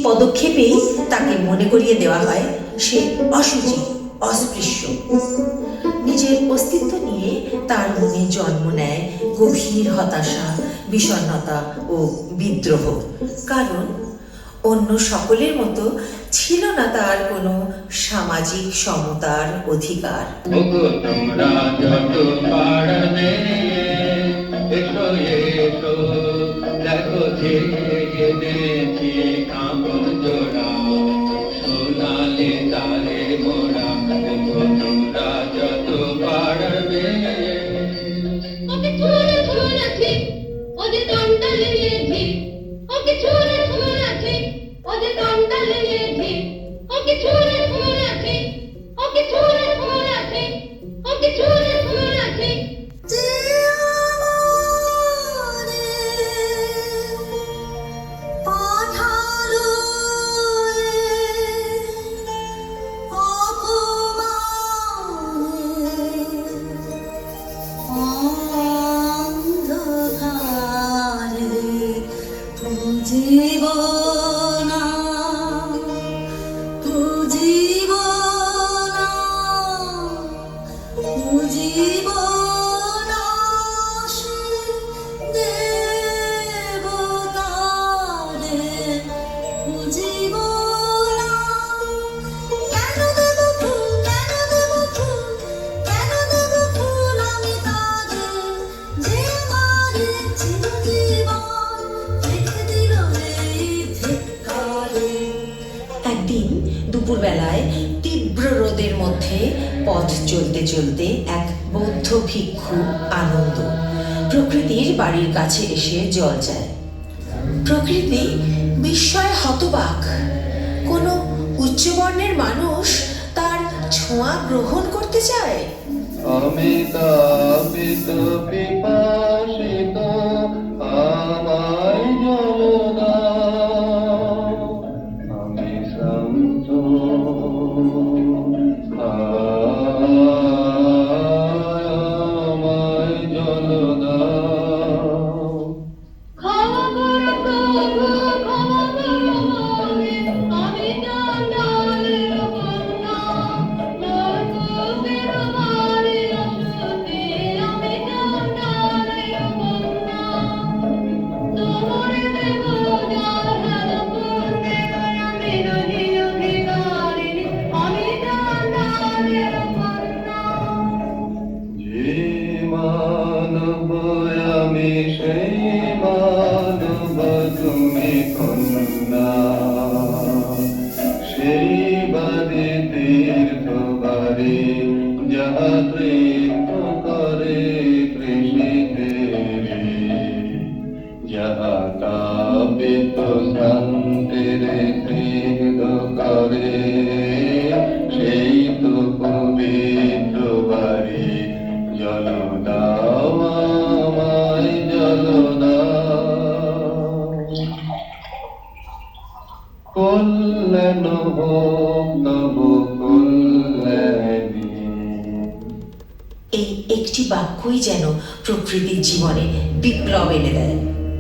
পদক্ষেপেই তাকে মনে করিয়ে দেওয়া হয় সে অশুচি, অস্পৃশ্য। নিজের অস্তিত্ব নিয়ে তার মনে জন্ম নেয় গভীর হতাশা, বিষণ্ণতা ও বিদ্রোহ। কারণ অন্য সকলের মতো ছিল না তার কোনো সামাজিক সমতার অধিকার। তোমরা যত পারবে এসো এসো, দেখো এনেছি কাপড় জোড়া, সোনালি তারে মোড়া। তোমরা যত পারবে ওকে ছুঁড়ে ছুঁড়েছি, ওদের দমটা লেগেছি। ওকে ছুঁড়ে ছুঁড়েছি, ওদের দমটা লেগেছি। ওকে ছুঁড়ে ছুঁড়েছি, ওকে ছুঁড়ে ছুঁড়েছি, ওকে ছুঁড়ে ছুঁড়েছি। একদিন দুপুরবেলায় তীব্র রোদের মধ্যে পথ চলতে চলতে এক বৌদ্ধ ভিক্ষু আনন্দ প্রকৃতির বাড়ির কাছে এসে জল চায়। প্রকৃতি বিস্ময়ে হতবাক। কোনো উচ্চবর্ণের মানুষ তার ছোঁয়া গ্রহণ করতে চায়। আমি তাপিত পিপাসিত, আমায় জল দাও। আমি শ্রান্ত, আমায় জল দাও। ক্ষমা করো প্রভু, ক্ষমা করো মনে, আমি চণ্ডালের কন্যা। নরকোপের বাড়ির অসতী, আমি চণ্ডালের কন্যা। তোমারে দেব যাহার পুণ্যের, আমি রহি অধিকারিণী, আমি চণ্ডালের কন্যা। যে মানব আমি সেই মানব তুমি কন্যা, সেই বাদে তীর্থ বাড়ি যাহা তীর্থ করে কৃষিতে, যাহা তাপিত শান্তির হৃদ করে, সেই তো পবিত্র বাড়ি। জল দাও আমায়, জল দাও। কল্যাণ হোক তব কল্যাণী। এই একটি বাক্যই যেন প্রকৃতির জীবনে বিপ্লব এনে দেয়।